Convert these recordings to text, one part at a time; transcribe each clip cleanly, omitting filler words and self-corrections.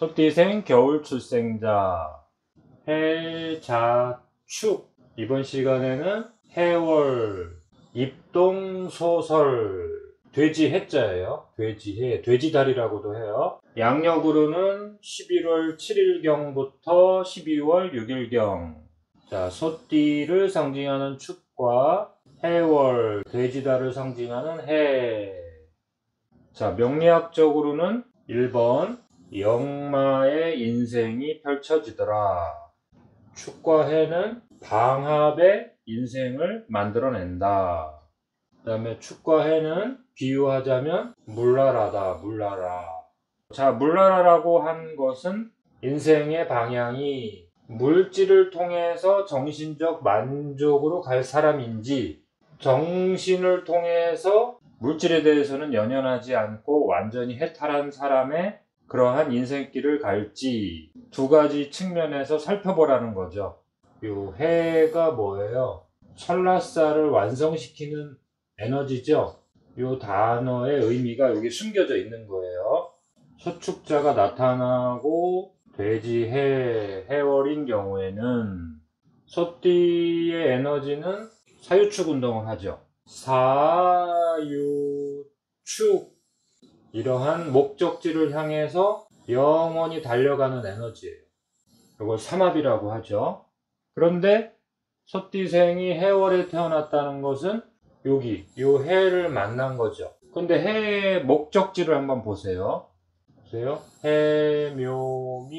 소띠생 겨울 출생자 해자축. 이번 시간에는 해월, 입동소설, 돼지 해자예요. 돼지해, 돼지달이라고도 해요. 양력으로는 11월 7일경부터 12월 6일경. 자, 소띠를 상징하는 축과 해월, 돼지달을 상징하는 해. 자, 명리학적으로는 1번 역마의 인생이 펼쳐지더라. 축과 해는 방합의 인생을 만들어낸다. 그 다음에 축과 해는 비유하자면 물나라다, 물나라. 자, 물나라라고 한 것은 인생의 방향이 물질을 통해서 정신적 만족으로 갈 사람인지, 정신을 통해서 물질에 대해서는 연연하지 않고 완전히 해탈한 사람의 그러한 인생길을 갈지, 두 가지 측면에서 살펴보라는 거죠. 요 해가 뭐예요? 설라쌀을 완성시키는 에너지죠. 요 단어의 의미가 여기 숨겨져 있는 거예요. 소축자가 나타나고 돼지해, 해월인 경우에는 소띠의 에너지는 사유축 운동을 하죠. 사유축, 이러한 목적지를 향해서 영원히 달려가는 에너지예요. 이걸 삼합이라고 하죠. 그런데 소띠생이 해월에 태어났다는 것은 여기 요 해를 만난 거죠. 근데 해의 목적지를 한번 보세요. 보세요. 해묘미,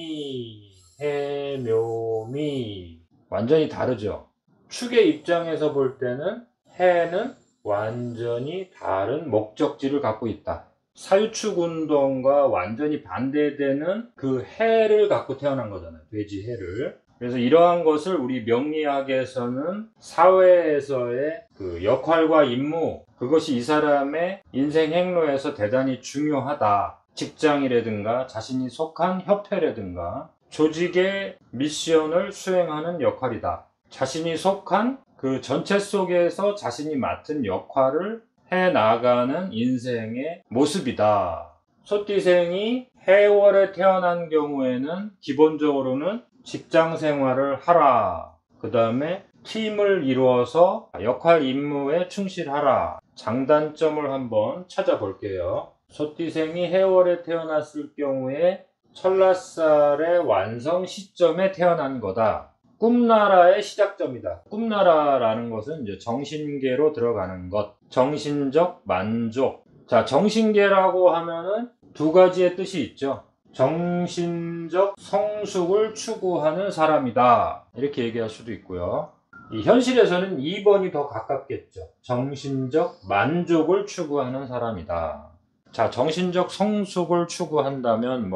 해묘미. 완전히 다르죠. 축의 입장에서 볼 때는 해는 완전히 다른 목적지를 갖고 있다. 사유축 운동과 완전히 반대되는 그 해를 갖고 태어난 거잖아요. 돼지 해를. 그래서 이러한 것을 우리 명리학에서는 사회에서의 그 역할과 임무, 그것이 이 사람의 인생 행로에서 대단히 중요하다. 직장이라든가 자신이 속한 협회라든가 조직의 미션을 수행하는 역할이다. 자신이 속한 그 전체 속에서 자신이 맡은 역할을 해나가는 인생의 모습이다. 소띠생이 해월에 태어난 경우에는 기본적으로는 직장 생활을 하라. 그 다음에 팀을 이루어서 역할 임무에 충실하라. 장단점을 한번 찾아볼게요. 소띠생이 해월에 태어났을 경우에 설라쌀의 완성 시점에 태어난 거다. 꿈나라의 시작점이다. 꿈나라라는 것은 이제 정신계로 들어가는 것. 정신적 만족. 자, 정신계라고 하면은 두 가지의 뜻이 있죠. 정신적 성숙을 추구하는 사람이다. 이렇게 얘기할 수도 있고요. 이 현실에서는 2번이 더 가깝겠죠. 정신적 만족을 추구하는 사람이다. 자, 정신적 성숙을 추구한다면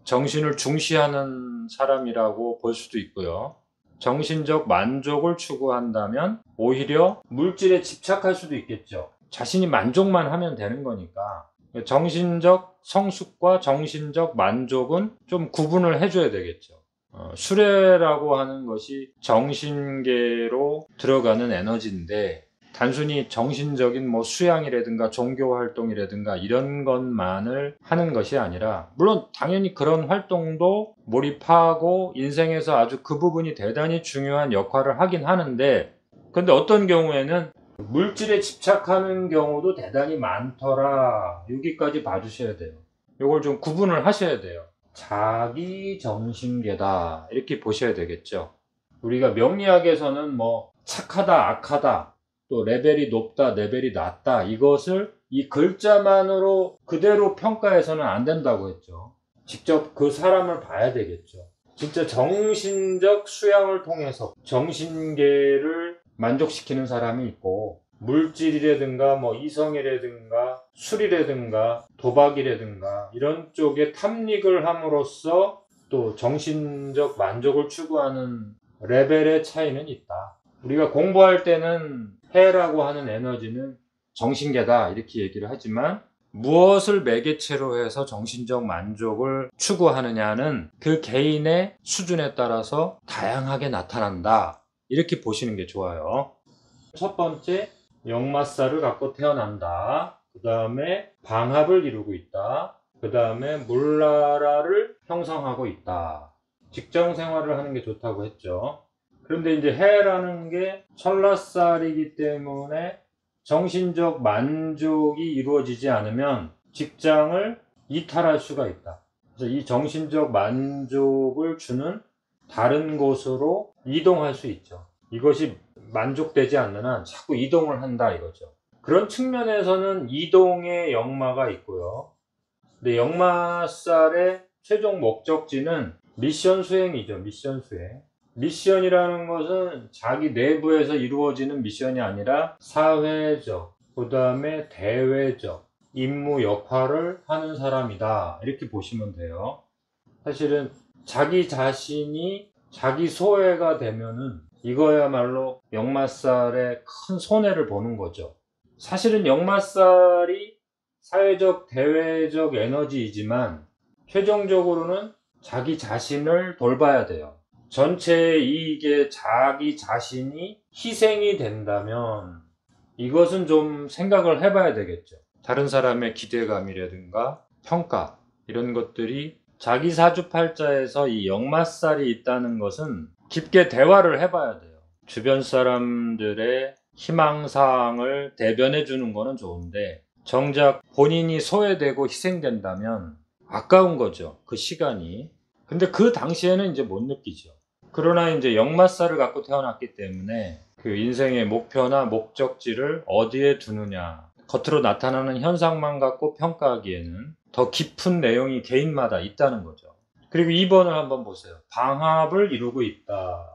정신을 중시하는 사람이라고 볼 수도 있고요. 정신적 만족을 추구한다면 오히려 물질에 집착할 수도 있겠죠. 자신이 만족만 하면 되는 거니까. 정신적 성숙과 정신적 만족은 좀 구분을 해줘야 되겠죠. 수레라고 하는 것이 정신계로 들어가는 에너지인데, 단순히 정신적인 수양이라든가 종교활동이라든가 이런 것만을 하는 것이 아니라, 물론 당연히 그런 활동도 몰입하고 인생에서 아주 그 부분이 대단히 중요한 역할을 하긴 하는데, 근데 어떤 경우에는 물질에 집착하는 경우도 대단히 많더라. 여기까지 봐주셔야 돼요. 이걸 좀 구분을 하셔야 돼요. 자기 정신계다, 이렇게 보셔야 되겠죠. 우리가 명리학에서는 착하다, 악하다, 또 레벨이 높다, 레벨이 낮다, 이것을 이 글자만으로 그대로 평가해서는 안 된다고 했죠. 직접 그 사람을 봐야 되겠죠. 진짜 정신적 수양을 통해서 정신계를 만족시키는 사람이 있고, 물질이라든가 이성이라든가 술이라든가 도박이라든가 이런 쪽에 탐닉을 함으로써 또 정신적 만족을 추구하는 레벨의 차이는 있다. 우리가 공부할 때는 해라고 하는 에너지는 정신계다, 이렇게 얘기를 하지만, 무엇을 매개체로 해서 정신적 만족을 추구하느냐는 그 개인의 수준에 따라서 다양하게 나타난다, 이렇게 보시는 게 좋아요. 첫 번째, 역마살을 갖고 태어난다. 그 다음에 방합을 이루고 있다. 그 다음에 물나라를 형성하고 있다. 직장 생활을 하는 게 좋다고 했죠. 그런데 이제 해라는 게 설날살이기 때문에 정신적 만족이 이루어지지 않으면 직장을 이탈할 수가 있다. 그래서 이 정신적 만족을 주는 다른 곳으로 이동할 수 있죠. 이것이 만족되지 않는 한 자꾸 이동을 한다 이거죠. 그런 측면에서는 이동의 역마가 있고요. 근데 역마살의 최종 목적지는 미션 수행이죠. 미션 수행. 미션이라는 것은 자기 내부에서 이루어지는 미션이 아니라 사회적, 그 다음에 대외적 임무 역할을 하는 사람이다. 이렇게 보시면 돼요. 사실은 자기 자신이 자기 소외가 되면은 이거야말로 역마살의 큰 손해를 보는 거죠. 사실은 역마살이 사회적, 대외적 에너지이지만 최종적으로는 자기 자신을 돌봐야 돼요. 전체의 이익에 자기 자신이 희생이 된다면 이것은 좀 생각을 해봐야 되겠죠. 다른 사람의 기대감이라든가 평가 이런 것들이 자기 사주팔자에서 이 역마살이 있다는 것은 깊게 대화를 해봐야 돼요. 주변 사람들의 희망사항을 대변해 주는 거는 좋은데 정작 본인이 소외되고 희생된다면 아까운 거죠. 그 시간이. 근데 그 당시에는 이제 못 느끼죠. 그러나 이제 역마살을 갖고 태어났기 때문에 그 인생의 목표나 목적지를 어디에 두느냐, 겉으로 나타나는 현상만 갖고 평가하기에는 더 깊은 내용이 개인마다 있다는 거죠. 그리고 2번을 한번 보세요. 방합을 이루고 있다.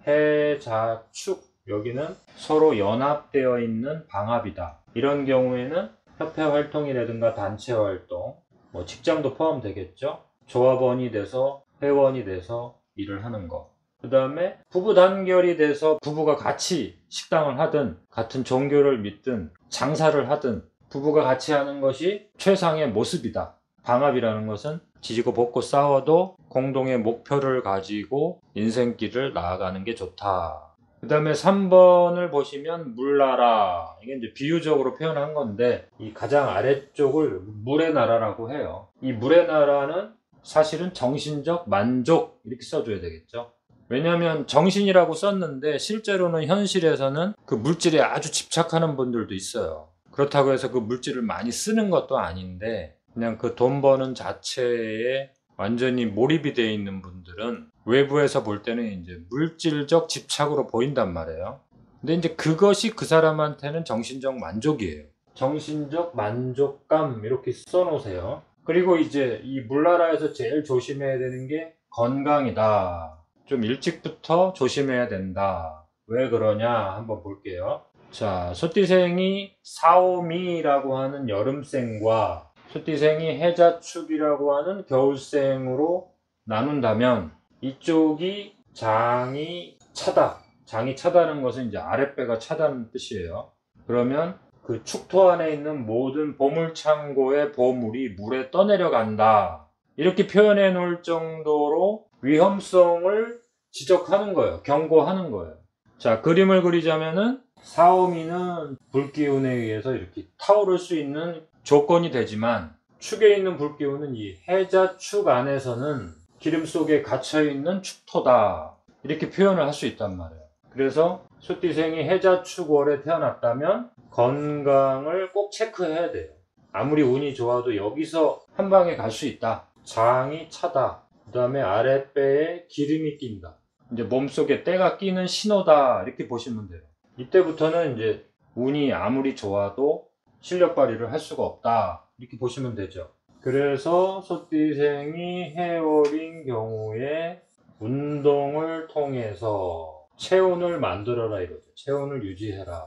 해, 자, 축. 여기는 서로 연합되어 있는 방합이다. 이런 경우에는 협회 활동이라든가 단체 활동, 뭐 직장도 포함되겠죠. 조합원이 돼서 회원이 돼서 일을 하는 거. 그 다음에 부부 단결이 돼서 부부가 같이 식당을 하든 같은 종교를 믿든 장사를 하든 부부가 같이 하는 것이 최상의 모습이다. 방합이라는 것은 지지고 볶고 싸워도 공동의 목표를 가지고 인생길을 나아가는 게 좋다. 그 다음에 3번을 보시면 물나라. 이게 이제 비유적으로 표현한 건데 이 가장 아래쪽을 물의 나라라고 해요. 이 물의 나라는 사실은 정신적 만족 이렇게 써줘야 되겠죠. 왜냐하면 정신이라고 썼는데 실제로는 현실에서는 그 물질에 아주 집착하는 분들도 있어요. 그렇다고 해서 그 물질을 많이 쓰는 것도 아닌데 그냥 그 돈 버는 자체에 완전히 몰입이 되어 있는 분들은 외부에서 볼 때는 이제 물질적 집착으로 보인단 말이에요. 근데 이제 그것이 그 사람한테는 정신적 만족이에요. 정신적 만족감 이렇게 써놓으세요. 그리고 이제 이 물나라에서 제일 조심해야 되는 게 건강이다. 좀 일찍부터 조심해야 된다. 왜 그러냐 한번 볼게요. 자, 소띠생이 사오미라고 하는 여름생과 소띠생이 해자축이라고 하는 겨울생으로 나눈다면 이쪽이 장이 차다. 장이 차다는 것은 이제 아랫배가 차다는 뜻이에요. 그러면 그 축토 안에 있는 모든 보물창고의 보물이 물에 떠내려간다. 이렇게 표현해 놓을 정도로 위험성을 지적하는 거예요. 경고하는 거예요. 자, 그림을 그리자면은 사오미는 불기운에 의해서 이렇게 타오를 수 있는 조건이 되지만 축에 있는 불기운은 이 해자축 안에서는 기름 속에 갇혀있는 축토다. 이렇게 표현을 할 수 있단 말이에요. 그래서 소띠생이 해자축월에 태어났다면 건강을 꼭 체크해야 돼요. 아무리 운이 좋아도 여기서 한 방에 갈 수 있다. 장이 차다. 그 다음에 아랫배에 기름이 낀다. 이제 몸속에 때가 끼는 신호다. 이렇게 보시면 돼요. 이때부터는 이제 운이 아무리 좋아도 실력 발휘를 할 수가 없다. 이렇게 보시면 되죠. 그래서 소띠생이 해월인 경우에 운동을 통해서 체온을 만들어라 이거죠. 체온을 유지해라.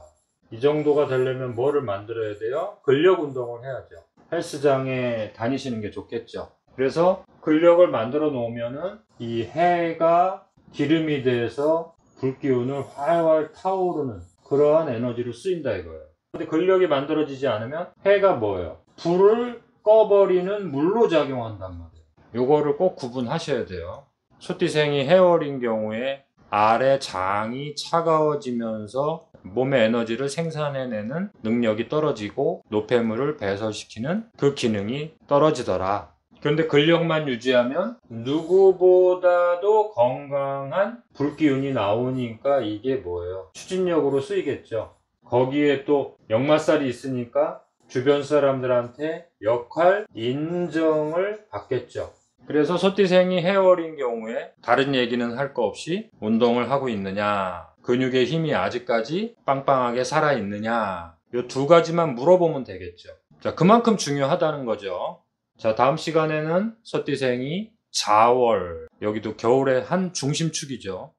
이 정도가 되려면 뭐를 만들어야 돼요? 근력 운동을 해야죠. 헬스장에 다니시는 게 좋겠죠. 그래서 근력을 만들어 놓으면은 이 해가 기름이 돼서 불기운을 활활 타오르는 그러한 에너지로 쓰인다 이거예요. 근데 근력이 만들어지지 않으면 해가 뭐예요? 불을 꺼버리는 물로 작용한단 말이에요. 요거를 꼭 구분하셔야 돼요. 소띠생이 해월인 경우에 아래 장이 차가워지면서 몸의 에너지를 생산해내는 능력이 떨어지고 노폐물을 배설시키는 그 기능이 떨어지더라. 그런데 근력만 유지하면 누구보다도 건강한 불기운이 나오니까 이게 뭐예요? 추진력으로 쓰이겠죠. 거기에 또 역마살이 있으니까 주변 사람들한테 역할 인정을 받겠죠. 그래서 소띠생이 해월인 경우에 다른 얘기는 할 거 없이 운동을 하고 있느냐, 근육의 힘이 아직까지 빵빵하게 살아있느냐, 이 두 가지만 물어보면 되겠죠. 자, 그만큼 중요하다는 거죠. 자, 다음 시간에는 소띠생이 자월, 여기도 겨울의 한 중심축이죠.